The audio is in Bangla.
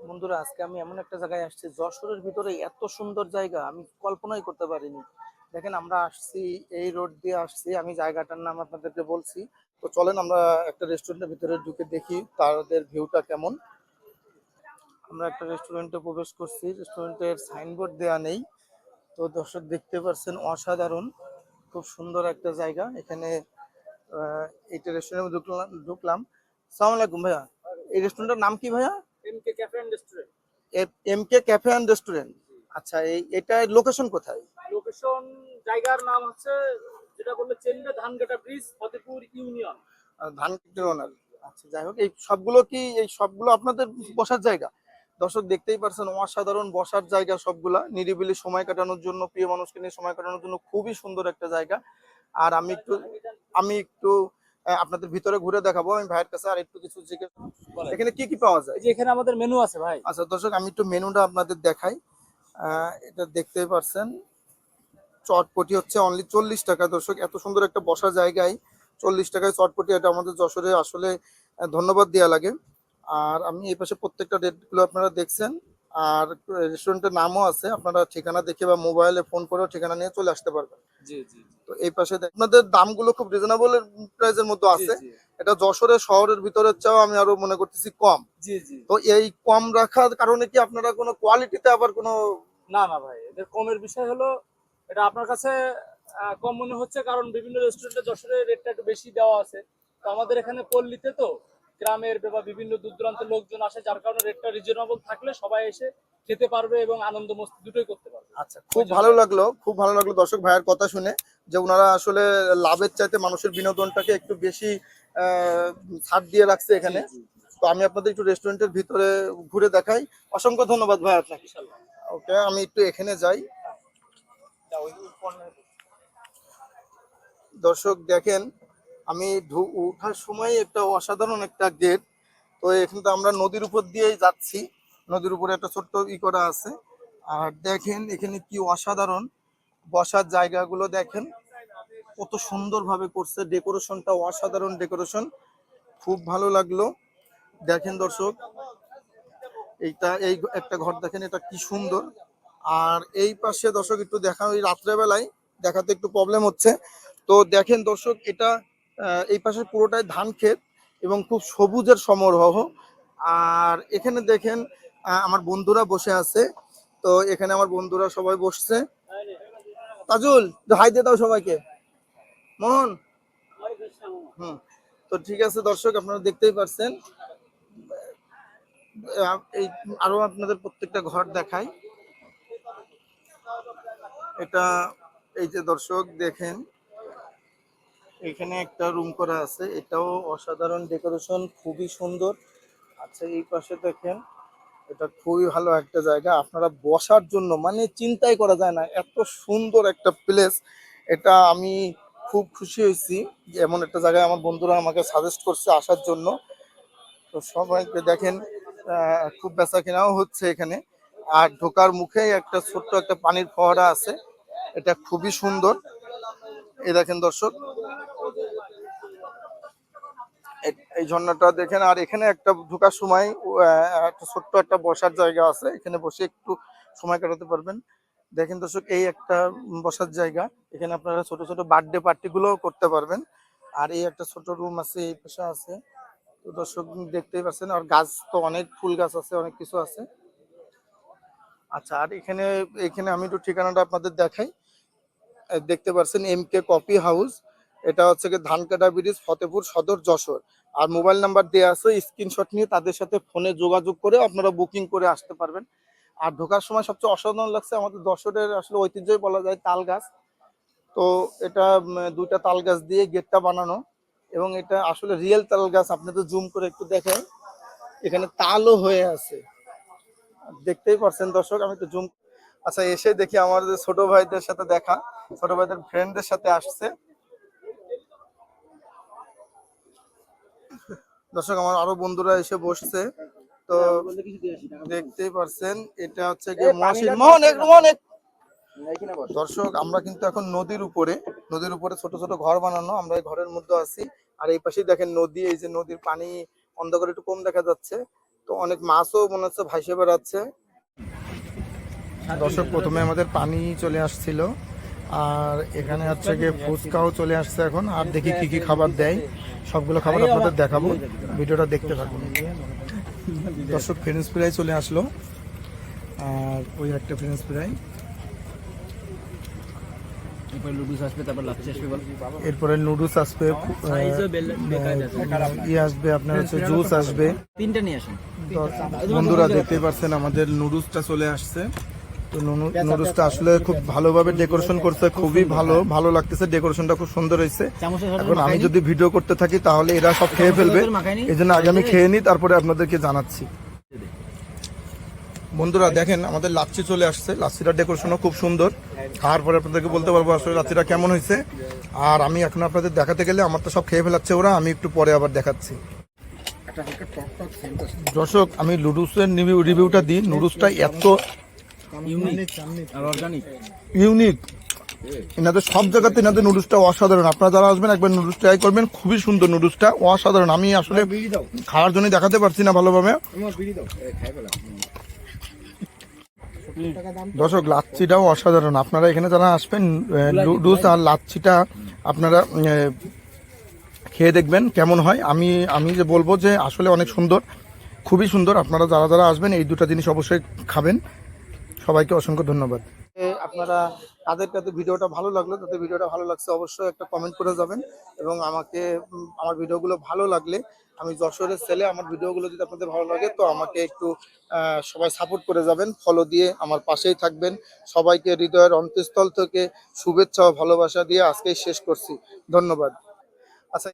বন্ধুরা, আজকে আমি এমন একটা জায়গায় আসছি, যশোরের ভিতরে এত সুন্দর জায়গা আমি কল্পনাই করতে পারিনি। দেখেন, আমরা আসছি, এই রোড দিয়ে আসছি, আমি জায়গাটার নাম আপনাদেরকে বলছি। তো চলেন আমরা একটা রেস্টুরেন্টের ভিতরে ঢুকে দেখি তাদের ভিউটা কেমন। আমরা একটা রেস্টুরেন্টে প্রবেশ করছি, রেস্টুরেন্টের সাইনবোর্ড দেয়া নেই। তো দর্শক দেখতে পাচ্ছেন, অসাধারণ, খুব সুন্দর একটা জায়গা এখানে। এইটা রেস্টুরেন্টে ঢুকলাম। সালাম আলাইকুম ভাইয়া, এই রেস্টুরেন্টের নাম কি ভাইয়া? MK cafe and restaurant. M K cafe and restaurant. আচ্ছা, এটা লোকেশন কোথায়? লোকেশন, জায়গার নাম হচ্ছে, যেটা বললে চেনবে, ধানকাটা ব্রিজ, ফতেপুর ইউনিয়ন। ধানমন্ডি ওনার। আচ্ছা, যাই হোক, এই সবগুলো আপনাদের বসার জায়গা? দর্শক দেখতেই পারছেন, অসাধারণ বসার জায়গা সবগুলা, নিরিবিলি সময় কাটানোর জন্য, প্রিয় মানুষকে নিয়ে সময় কাটানোর জন্য খুবই সুন্দর একটা জায়গা। আর আমি একটু আপনাদের ভিতরে ঘুরে দেখাবো আমি ভাইয়ের কাছে, আর একটু কিছু জিজ্ঞেস। এখানে কি কি পাওয়া যায়? এই যে এখানে আমাদের মেনু আছে ভাই। আচ্ছা দর্শক, আমি একটু মেনুটা আপনাদের দেখাই। এটা দেখতেই পারছেন, চটপটি হচ্ছে অনলি 40 টাকা। দর্শক, এত সুন্দর একটা বসার জায়গায় 40 টাকায় চটপটি, এটা আমাদের যশোরে আসলে ধন্যবাদ দেওয়া লাগে। আর আমি এই পাশে প্রত্যেকটা রেটগুলো আপনারা দেখছেন। আর রেস্টুরেন্টের নামও আছে, আপনারা ঠিকানা দেখে বা মোবাইলে ফোন করেও ঠিকানা নিয়ে চলে আসতে পারবেন। জি জি তো এই পাশে আপনাদের দামগুলো খুব রিজনেবল প্রাইসের মধ্যে জি আছে। জি এটা যশোরের শহরের ভিতরের চাও আমি আরো মনে করতেছি কম। জি জি। তো এই কম রাখার কারণে কি আপনারা কোনো কোয়ালিটিতে আবার কোনো? না না ভাই, এদের কমের বিষয় হলো, এটা আপনার কাছে কম মনে হচ্ছে কারণ বিভিন্ন রেস্টুরেন্টে যশোরে রেটটা একটু বেশি দেওয়া আছে। তো আমাদের এখানে পল্লীতে তো গ্রামের বা বিভিন্ন দূর দূরান্তের লোকজন আসে, যার কারণে রেটটা রিজনেবল থাকলে সবাই এসে খেতে পারবে এবং আনন্দ মস্তি দুটোই করতে পারবে। আচ্ছা, খুব ভালো লাগলো দর্শক ভাইয়ের কথা শুনে, যে ওনারা আসলে লাভের চাইতে মানুষের বিনোদনটাকে একটু বেশি আহ, ছাড় দিয়ে রাখছে জি এখানে। জি। তো আমি আপনাদের একটু রেস্টুরেন্টের ভিতরে ঘুরে দেখাই। অসংখ্য ধন্যবাদ ভাই আপনাকে। ইনশাল্লাহ। ওকে, আমি একটু এখানে যাই। দর্শক দেখেন, আমি ওঠার সময় একটা অসাধারণ একটা গেট। তো এখানে তো আমরা নদীর উপর দিয়েই যাচ্ছি, নদীর উপরে একটা ছোট্ট করা আছে। আর দেখেন এখানে কি অসাধারণ বসার জায়গাগুলো, দেখেন কত সুন্দরভাবে করছে, ডেকোরেশনটা অসাধারণ ডেকোরেশন, খুব ভালো লাগলো। দেখেন দর্শক, এই একটা ঘর দেখেন, এটা কি সুন্দর। আর এই পাশে দর্শক একটু দেখা, ওই রাত্রেবেলায় দেখাতে একটু প্রবলেম হচ্ছে। তো দেখেন দর্শক, এটা এই পাশে পুরোটাই ধান ক্ষেত এবং খুব সবুজের সমারোহ। আর এখানে দেখেন আমার বন্ধুরা বসে আছে। তো এখানে আমার বন্ধুরা সবাই বসছে। তাজুল, হাই দিয়ে দাও সবাইকে। মোহন। হুম। তো ঠিক আছে দর্শক, আপনারা দেখতেই পারছেন। এই আরো আপনাদের প্রত্যেকটা ঘর দেখাই। এটা, এই যে দর্শক দেখেন, এখানে একটা রুম করা আছে, এটাও অসাধারণ ডেকোরেশন, খুবই সুন্দর। আচ্ছা, এই পাশে দেখেন, এটা খুবই ভালো একটা জায়গা আপনারা বসার জন্য, মানে চিন্তাই করা যায় না এত সুন্দর একটা প্লেস। এটা আমি খুব খুশি হয়েছি যে এমন একটা জায়গায় আমার বন্ধুরা আমাকে সাজেস্ট করছে আসার জন্য। তো সবাইকে দেখেন, খুব বেচা কেনাও হচ্ছে এখানে। আর ঢোকার মুখেই একটা ছোট্ট একটা পানির ফোয়ারা আছে, এটা খুবই সুন্দর। এই দেখেন দর্শক, এই ঝর্ণাটা দেখেন। আর এখানে একটা ঢোকার সময় একটা ছোট্ট একটা বসার জায়গা আছে, এখানে বসে একটু সময় কাটাতে পারবেন। দেখেন দর্শক, এই একটা বসার জায়গা, এখানে আপনারা ছোট ছোট বার্থডে পার্টি গুলো করতে পারবেন। আর এই একটা ছোট রুম আছে, এই পাশে আছে। তো দর্শক দেখতেই পাচ্ছেন, আর গাছ তো অনেক, ফুল গাছ আছে, অনেক কিছু আছে। আচ্ছা, আর এখানে এখানে আমি একটু ঠিকানাটা আপনাদের দেখাই। দেখতে পাচ্ছেন এম কে কফি হাউস, এটা হচ্ছে কি ধানকাটা ব্রিজ, ফতেপুর সদর, যশোর। আর মোবাইল নাম্বার দেওয়া আছে, স্ক্রিনশট নিয়ে তাদের সাথে ফোনে যোগাযোগ করে আপনারা বুকিং করে আসতে পারবেন। আর ঢোকার সময় সবচেয়ে অসাধারণ লাগছে, আমাদের যশোরের আসলে ঐতিহ্যই বলা যায় তাল গাছ। তো এটা দুইটা তাল গাছ দিয়ে গেটটা বানানো, এবং এটা আসলে রিয়েল তাল গাছ। আপনি তো জুম করে একটু দেখেন, এখানে তালও হয়ে আছে, দেখতেই পারছেন দর্শক, আমি একটু জুম। আচ্ছা, এসে দেখি আমার যে ছোট ভাইদের সাথে দেখা, ছোট ভাইদের ফ্রেন্ডদের সাথে আসছে। দর্শক, আমার আরো বন্ধুরা এসে বসছে। তো দেখতেই পারছেন, এটা হচ্ছে গিয়ে মহসিন মোহন মোহন। দর্শক, আমরা কিন্তু এখন নদীর উপরে ছোট ছোট ঘর বানানো, আমরা এই ঘরের মধ্যে আছি। আর এই পাশেই দেখেন নদী, এই যে নদীর পানি অন্ধকারে একটু কম দেখা যাচ্ছে। তো অনেক মাছও মনে হচ্ছে ভাসে বেড়াচ্ছে। দর্শক প্রথমে আমাদের পানি চলে আসছিল, আর এখানে হচ্ছে গিয়ে ফুচকাও চলে আসছে এখন। আর দেখি কি কি খাবার দেয়, সবগুলো খাবার আপনাদের দেখাবো, ভিডিওটা দেখতে থাকুন। দর্শক ফ্রেঞ্চ ফ্রাই চলে আসলো, আর ওই একটা ফ্রেঞ্চ ফ্রাই, এরপরে নুডলস আসবে, ইয়ে আসবে আপনার হচ্ছে জুস আসবে। তিনটা নিয়ে আসেন। তো বন্ধুরা দেখতেই পাচ্ছেন আমাদের নুডলসটা চলে আসছে। তো নুডলসটা আসলে খুব ভালোভাবে ডেকোরেশন করছে, খুবই ভালো লাগতেছে, ডেকোরেশনটা খুব সুন্দর হয়েছে। এখন আমি যদি ভিডিও করতে থাকি তাহলে এরা সব খেয়ে ফেলবে, এই জন্য আগে আমি খেয়ে নিই, তারপরে আপনাদেরকে জানাচ্ছি। বন্ধুরা দেখেন আমাদের লাচ্ছি চলে আসছে, লাচ্ছিটার ডেকোরেশনও খুব সুন্দর। খাওয়ার পরে আপনাদেরকে বলতে পারবো আসলে লাচ্ছিটা কেমন হয়েছে। আর আমি এখন আপনাদের দেখাতে গেলে আমার তো সব খেয়ে ফেলাচ্ছে ওরা, আমি একটু পরে আবার দেখাচ্ছি। দর্শক আমি নুডলসের রিভিউটা দিই। নুডলসটা এত ইউনিক, এনাদের সব জায়গাতে এনাদের নুডলসটা অসাধারণ। আপনারা যারা আসবেন একবার নুডলস ট্রাই করবেন, খুবই সুন্দর, নুডলসটা অসাধারণ। আমি আসলে খাওয়ার জন্য দেখাতে পারছি না ভালোভাবে। দর্শক লাচ্ছিটাও অসাধারণ। আপনারা এখানে যারা আসবেন নুডলস আর লাচ্ছিটা আপনারা খেয়ে দেখবেন কেমন হয়। আমি যে বলবো যে আসলে অনেক সুন্দর, খুবই সুন্দর। আপনারা যারা যারা আসবেন এই দুটো জিনিস অবশ্যই খাবেন। সবাইকে অসংখ্য ধন্যবাদ। আপনারা কাদের কাদের ভিডিওটা ভালো লাগলো, তাদের ভিডিওটা ভালো লাগছে অবশ্যই একটা কমেন্ট করে যাবেন। এবং আমাকে আমার ভিডিওগুলো ভালো লাগলে, আমি যশোরের ছেলে, আমার ভিডিওগুলো যদি আপনাদের ভালো লাগে তো আমাকে একটু সবাই সাপোর্ট করে যাবেন, ফলো দিয়ে আমার পাশেই থাকবেন। সবাইকে হৃদয়ের অন্তঃস্থল থেকে শুভেচ্ছা ও ভালোবাসা দিয়ে আজকেই শেষ করছি। ধন্যবাদ।